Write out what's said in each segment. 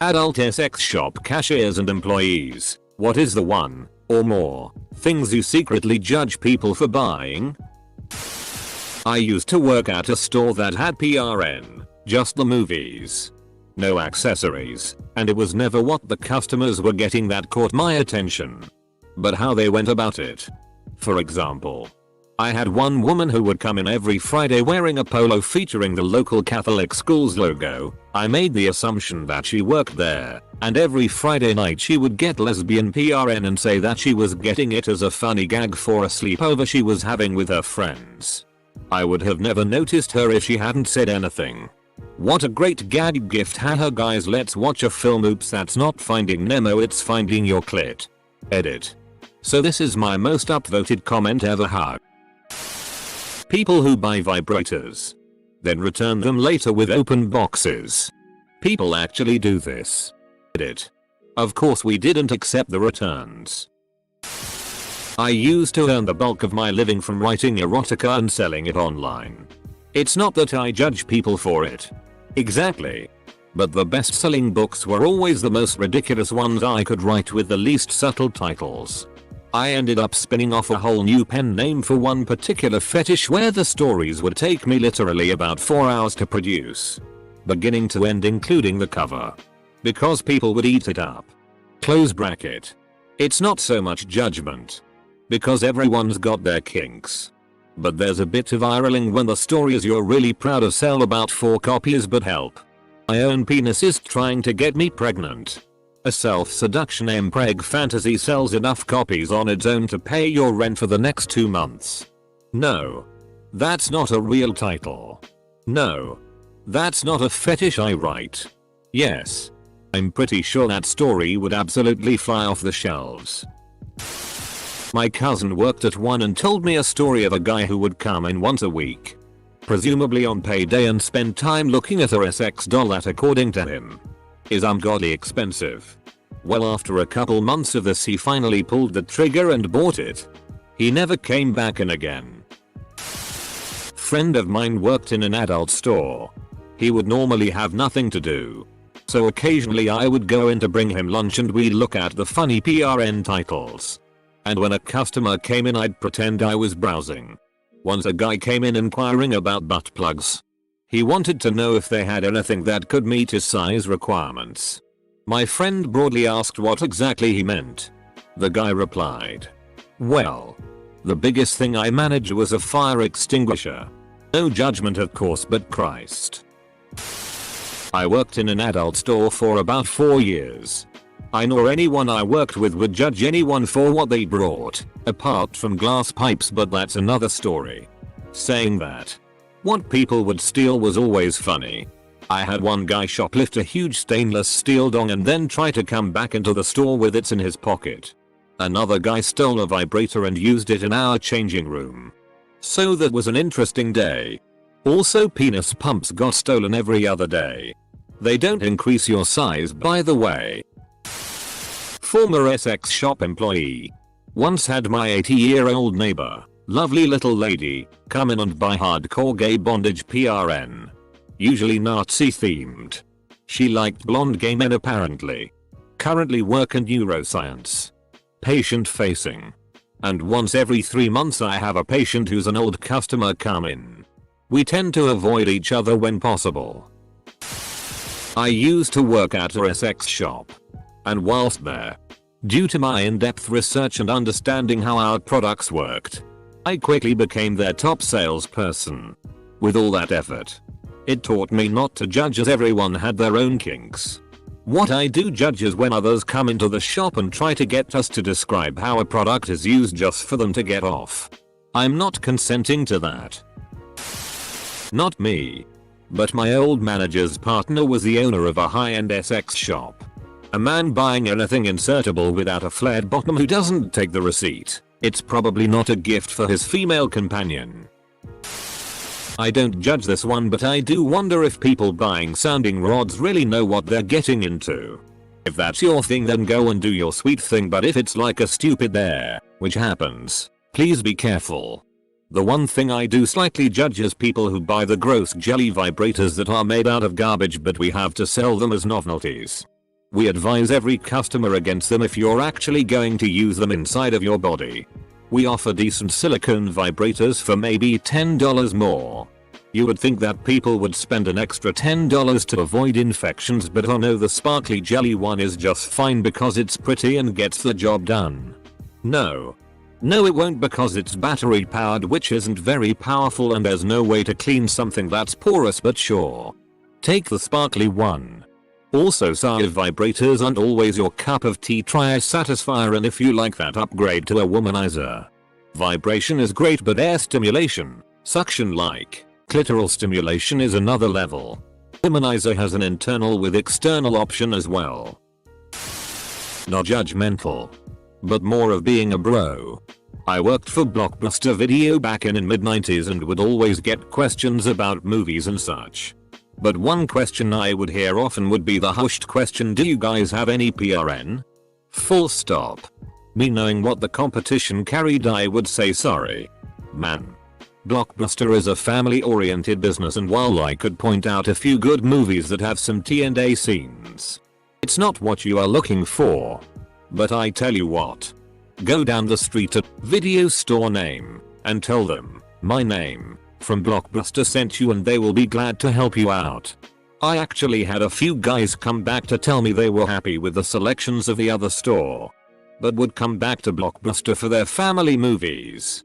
Adult sex shop cashiers and employees, what is the one, or more, things you secretly judge people for buying? I used to work at a store that had PRN, just the movies. No accessories, and it was never what the customers were getting that caught my attention, but how they went about it. For example, I had one woman who would come in every Friday wearing a polo featuring the local Catholic school's logo. I made the assumption that she worked there, and every Friday night she would get lesbian PRN and say that she was getting it as a funny gag for a sleepover she was having with her friends. I would have never noticed her if she hadn't said anything. What a great gag gift. Haha guys, let's watch a film. Oops, that's not Finding Nemo, it's Finding Your Clit. Edit. So this is my most upvoted comment ever. Hug. People who buy vibrators, then return them later with open boxes. People actually do this. Edit. Of course we didn't accept the returns. I used to earn the bulk of my living from writing erotica and selling it online. It's not that I judge people for it. Exactly. But the best-selling books were always the most ridiculous ones I could write with the least subtle titles. I ended up spinning off a whole new pen name for one particular fetish where the stories would take me literally about 4 hours to produce, beginning to end including the cover, because people would eat it up. Close bracket. It's not so much judgment, because everyone's got their kinks. But there's a bit of eye-rolling when the stories you're really proud of sell about 4 copies but help. My own penis is trying to get me pregnant. A self-seduction impreg fantasy sells enough copies on its own to pay your rent for the next 2 months. No. That's not a real title. No. That's not a fetish I write. Yes. I'm pretty sure that story would absolutely fly off the shelves. My cousin worked at one and told me a story of a guy who would come in once a week, presumably on payday, and spend time looking at a sex doll that, according to him, is ungodly expensive. Well, after a couple months of this he finally pulled the trigger and bought it. He never came back in again. Friend of mine worked in an adult store. He would normally have nothing to do, so occasionally I would go in to bring him lunch and we'd look at the funny PRN titles. And when a customer came in I'd pretend I was browsing. Once a guy came in inquiring about butt plugs. He wanted to know if they had anything that could meet his size requirements. My friend broadly asked what exactly he meant. The guy replied, "Well, the biggest thing I managed was a fire extinguisher." No judgment of course, but Christ. I worked in an adult store for about 4 years. I nor anyone I worked with would judge anyone for what they brought, apart from glass pipes, but that's another story. Saying that, what people would steal was always funny. I had one guy shoplift a huge stainless steel dong and then try to come back into the store with it in his pocket. Another guy stole a vibrator and used it in our changing room. So that was an interesting day. Also, penis pumps got stolen every other day. They don't increase your size, by the way. Former sex shop employee. Once had my 80-year-old neighbor, lovely little lady, come in and buy hardcore gay bondage PRN. Usually Nazi themed. She liked blonde gay men apparently. Currently work in neuroscience. Patient facing. And once every 3 months I have a patient who's an old customer come in. We tend to avoid each other when possible. I used to work at a sex shop. And whilst there, due to my in-depth research and understanding how our products worked, I quickly became their top salesperson. With all that effort, it taught me not to judge, as everyone had their own kinks. What I do judge is when others come into the shop and try to get us to describe how a product is used just for them to get off. I'm not consenting to that. Not me. But my old manager's partner was the owner of a high-end sex shop. A man buying anything insertable without a flared bottom who doesn't take the receipt. It's probably not a gift for his female companion. I don't judge this one, but I do wonder if people buying sounding rods really know what they're getting into. If that's your thing, then go and do your sweet thing, but if it's like a stupid there, which happens, please be careful. The one thing I do slightly judge is people who buy the gross jelly vibrators that are made out of garbage, but we have to sell them as novelties. We advise every customer against them if you're actually going to use them inside of your body. We offer decent silicone vibrators for maybe $10 more. You would think that people would spend an extra $10 to avoid infections, but oh no, the sparkly jelly one is just fine because it's pretty and gets the job done. No, it won't, because it's battery powered, which isn't very powerful, and there's no way to clean something that's porous, but sure. Take the sparkly one. Also, Saia vibrators aren't always your cup of tea. Try a Satisfyer, and if you like that, upgrade to a womanizer. Vibration is great, but air stimulation, suction like clitoral stimulation, is another level. Womanizer has an internal with external option as well. Not judgmental, but more of being a bro. I worked for Blockbuster Video back in mid-90s and would always get questions about movies and such. But one question I would hear often would be the hushed question, do you guys have any PRN? Full stop. Me knowing what the competition carried, I would say sorry, man. Blockbuster is a family-oriented business, and while I could point out a few good movies that have some T&A scenes, it's not what you are looking for. But I tell you what. Go down the street at video store name and tell them, my name from Blockbuster sent you, and they will be glad to help you out. I actually had a few guys come back to tell me they were happy with the selections of the other store, but would come back to Blockbuster for their family movies.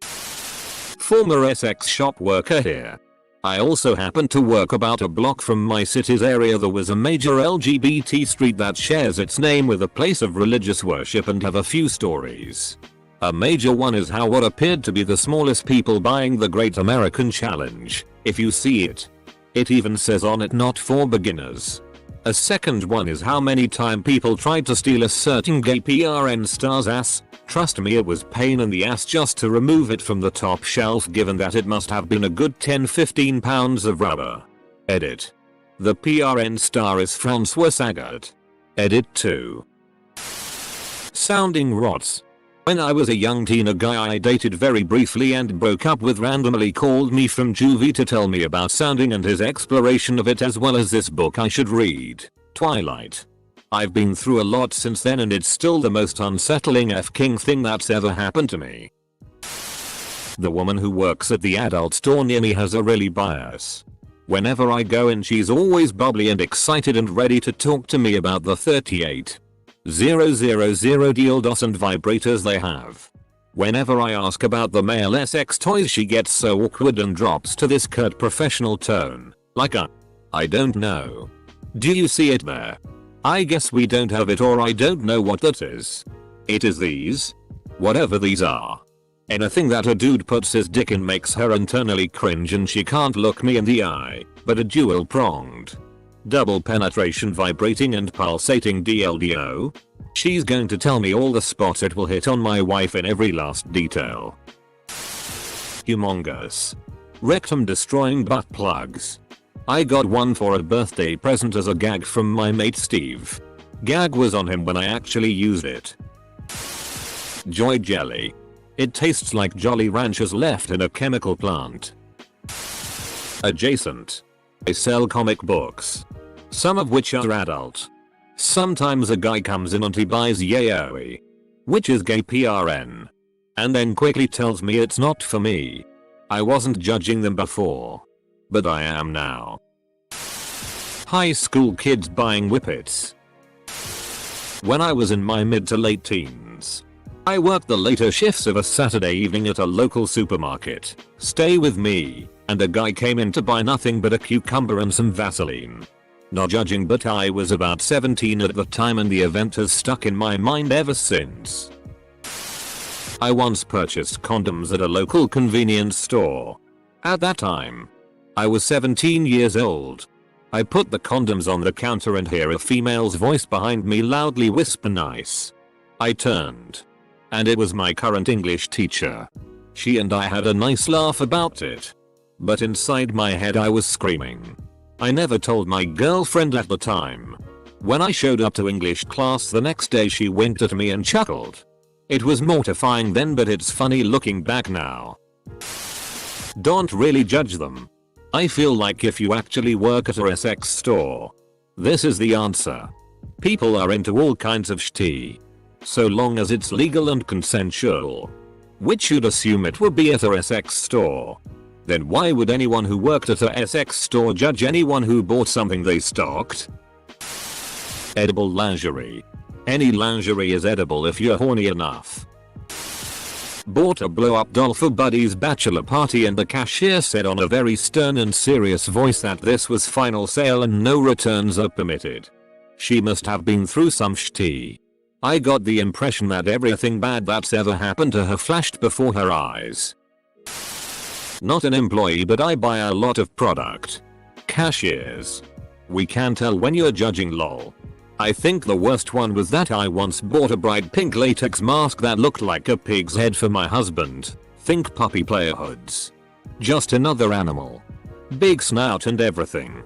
Former Essex shop worker here. I also happened to work about a block from my city's area. There was a major LGBT street that shares its name with a place of religious worship and have a few stories. A major one is how what appeared to be the smallest people buying the Great American Challenge. If you see it, it even says on it, not for beginners. A second one is how many times people tried to steal a certain gay PRN star's ass. Trust me, it was pain in the ass just to remove it from the top shelf, given that it must have been a good 10-15 pounds of rubber. Edit. The PRN star is Francois Sagat. Edit 2. Sounding rots. When I was a young teen, a guy I dated very briefly and broke up with randomly called me from juvie to tell me about sounding and his exploration of it, as well as this book I should read, Twilight. I've been through a lot since then, and it's still the most unsettling f-king thing that's ever happened to me. The woman who works at the adult store near me has a really bias. Whenever I go in, she's always bubbly and excited and ready to talk to me about the 38,000 dildos and vibrators they have. Whenever I ask about the male Essex toys, she gets so awkward and drops to this curt professional tone, like I don't know. Do you see it there? I guess we don't have it, or I don't know what that is. It is these. Whatever these are. Anything that a dude puts his dick in makes her internally cringe, and she can't look me in the eye, but a dual-pronged, double penetration vibrating and pulsating DLDO? She's going to tell me all the spots it will hit on my wife in every last detail. Humongous. Rectum destroying butt plugs. I got one for a birthday present as a gag from my mate Steve. Gag was on him when I actually used it. Joy jelly. It tastes like Jolly Ranchers left in a chemical plant. Adjacent. I sell comic books, some of which are adult. Sometimes a guy comes in and he buys yaoi, which is gay PRN, and then quickly tells me it's not for me. I wasn't judging them before, but I am now. High school kids buying whippets. When I was in my mid to late teens, I worked the later shifts of a Saturday evening at a local supermarket. Stay with me, and a guy came in to buy nothing but a cucumber and some Vaseline. Not judging, but I was about 17 at the time, and the event has stuck in my mind ever since. I once purchased condoms at a local convenience store. At that time, I was 17 years old. I put the condoms on the counter and hear a female's voice behind me loudly whisper nice. I turned, and it was my current English teacher. She and I had a nice laugh about it, but inside my head I was screaming. I never told my girlfriend at the time. When I showed up to English class the next day, she winked at me and chuckled. It was mortifying then, but it's funny looking back now. Don't really judge them. I feel like if you actually work at a Essex store, this is the answer. People are into all kinds of shit. So long as it's legal and consensual. Which you'd assume it would be at a SX store. Then why would anyone who worked at a SX store judge anyone who bought something they stocked? Edible lingerie. Any lingerie is edible if you're horny enough. Bought a blow-up doll for Buddy's bachelor party and the cashier said on a very stern and serious voice that this was final sale and no returns are permitted. She must have been through some shit. I got the impression that everything bad that's ever happened to her flashed before her eyes. Not an employee, but I buy a lot of product. Cashiers. We can tell when you're judging, lol. I think the worst one was that I once bought a bright pink latex mask that looked like a pig's head for my husband. Think puppy player hoods. Just another animal. Big snout and everything.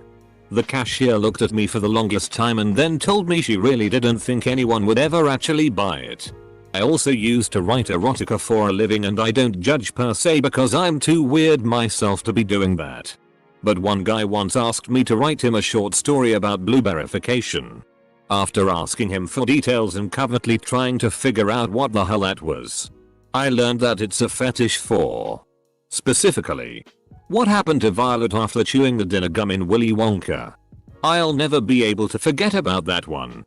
The cashier looked at me for the longest time and then told me she really didn't think anyone would ever actually buy it. I also used to write erotica for a living and I don't judge per se because I'm too weird myself to be doing that. But one guy once asked me to write him a short story about blueberryfication. After asking him for details and covertly trying to figure out what the hell that was, I learned that it's a fetish for. Specifically, what happened to Violet after chewing the dinner gum in Willy Wonka? I'll never be able to forget about that one.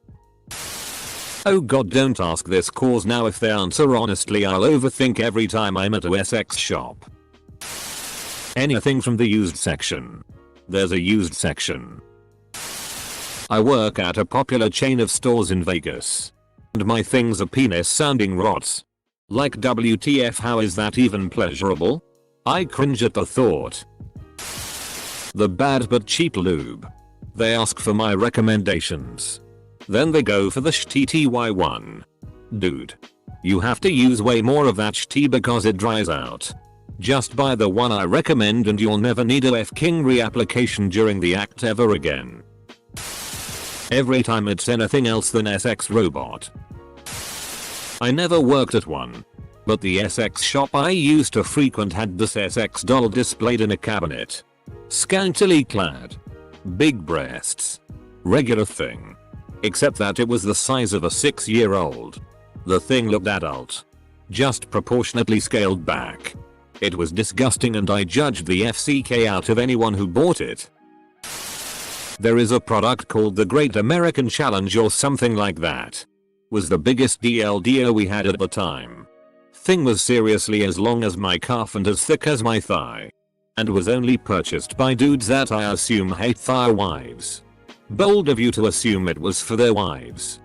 Oh god, don't ask this cause now if they answer honestly I'll overthink every time I'm at a SX shop. Anything from the used section. There's a used section. I work at a popular chain of stores in Vegas. And my things are penis sounding rots. Like WTF, how is that even pleasurable? I cringe at the thought. The bad but cheap lube. They ask for my recommendations. Then they go for the shitty one. Dude. You have to use way more of that shitty because it dries out. Just buy the one I recommend and you'll never need a F-King reapplication during the act ever again. Every time it's anything else than SX robot. I never worked at one. But the SX shop I used to frequent had this SX doll displayed in a cabinet. Scantily clad. Big breasts. Regular thing. Except that it was the size of a 6-year-old. The thing looked adult. Just proportionately scaled back. It was disgusting and I judged the FCK out of anyone who bought it. There is a product called the Great American Challenge or something like that. Was the biggest DLDO we had at the time. Thing was seriously as long as my calf and as thick as my thigh. And was only purchased by dudes that I assume hate their wives. Bold of you to assume it was for their wives.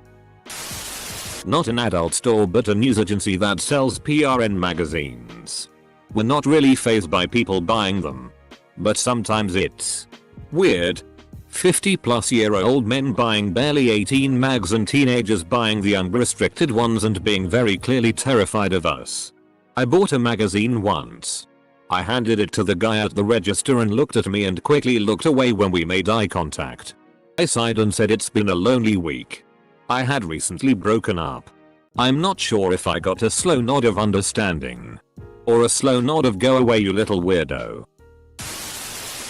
Not an adult store but a news agency that sells PRN magazines. We're not really fazed by people buying them. But sometimes it's weird. 50-plus-year-old men buying barely 18 mags and teenagers buying the unrestricted ones and being very clearly terrified of us. I bought a magazine once. I handed it to the guy at the register and looked at me and quickly looked away when we made eye contact. I sighed and said it's been a lonely week. I had recently broken up. I'm not sure if I got a slow nod of understanding. Or a slow nod of go away you little weirdo.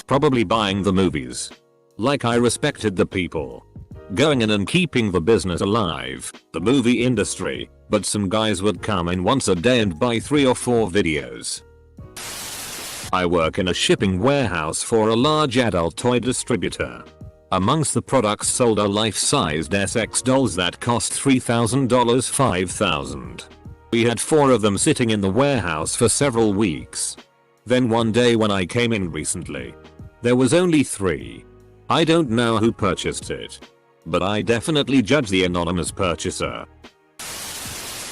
Probably buying the movies. Like I respected the people going in and keeping the business alive, the movie industry, but some guys would come in once a day and buy 3 or 4 videos. I work in a shipping warehouse for a large adult toy distributor. Amongst the products sold are life-sized SX dolls that cost $3,000, $5,000. We had 4 of them sitting in the warehouse for several weeks. Then one day when I came in recently, there was only 3. I don't know who purchased it. But I definitely judge the anonymous purchaser.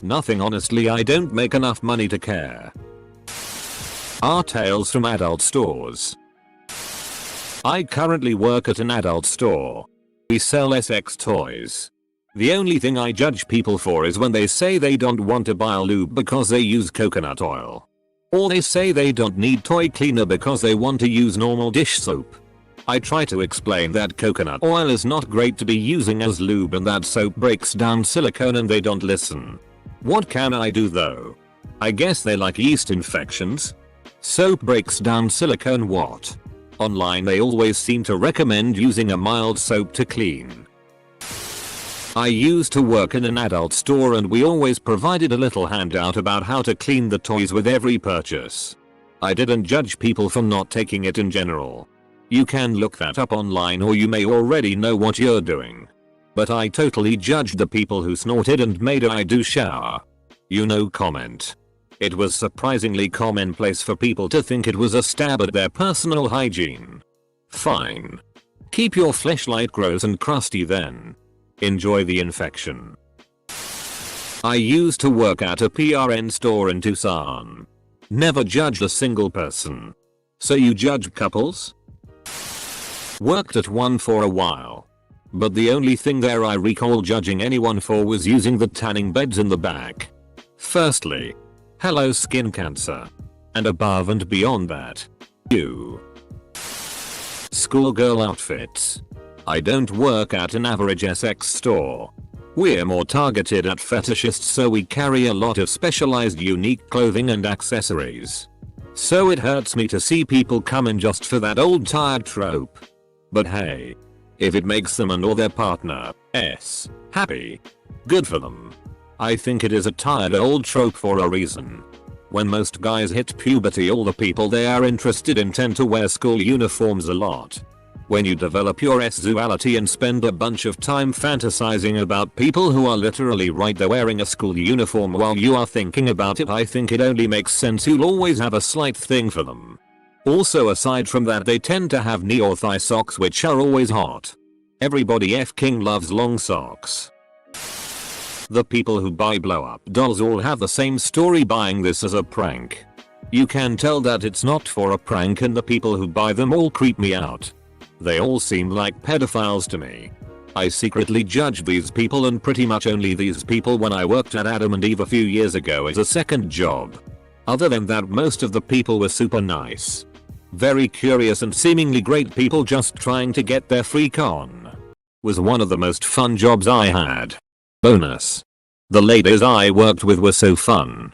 Nothing, honestly, I don't make enough money to care. Are tales from adult stores. I currently work at an adult store. We sell SX toys. The only thing I judge people for is when they say they don't want to buy a lube because they use coconut oil. Or they say they don't need toy cleaner because they want to use normal dish soap. I try to explain that coconut oil is not great to be using as lube and that soap breaks down silicone and they don't listen. What can I do though? I guess they like yeast infections. Soap breaks down silicone what? Online they always seem to recommend using a mild soap to clean. I used to work in an adult store and we always provided a little handout about how to clean the toys with every purchase. I didn't judge people for not taking it in general. You can look that up online or you may already know what you're doing. But I totally judged the people who snorted and made I do shower. You know, comment. It was surprisingly commonplace for people to think it was a stab at their personal hygiene. Fine. Keep your fleshlight gross and crusty then. Enjoy the infection. I used to work at a PRN store in Tucson. Never judged a single person. So you judge couples? Worked at one for a while. But the only thing there I recall judging anyone for was using the tanning beds in the back. Firstly, hello skin cancer. And above and beyond that, you. Schoolgirl outfits. I don't work at an average Essex store. We're more targeted at fetishists, so we carry a lot of specialized unique clothing and accessories. So it hurts me to see people come in just for that old tired trope. But hey, if it makes them and or their partner happy, good for them. I think it is a tired old trope for a reason. When most guys hit puberty, all the people they are interested in tend to wear school uniforms a lot. When you develop your sexuality and spend a bunch of time fantasizing about people who are literally right there wearing a school uniform while you are thinking about it, I think it only makes sense you'll always have a slight thing for them. Also, aside from that, they tend to have knee or thigh socks which are always hot. Everybody f***ing loves long socks. The people who buy blow up dolls all have the same story, buying this as a prank. You can tell that it's not for a prank, and the people who buy them all creep me out. They all seem like pedophiles to me. I secretly judged these people, and pretty much only these people, when I worked at Adam and Eve a few years ago as a second job. Other than that, most of the people were super nice. Very curious and seemingly great people just trying to get their freak on. Was one of the most fun jobs I had. Bonus. The ladies I worked with were so fun.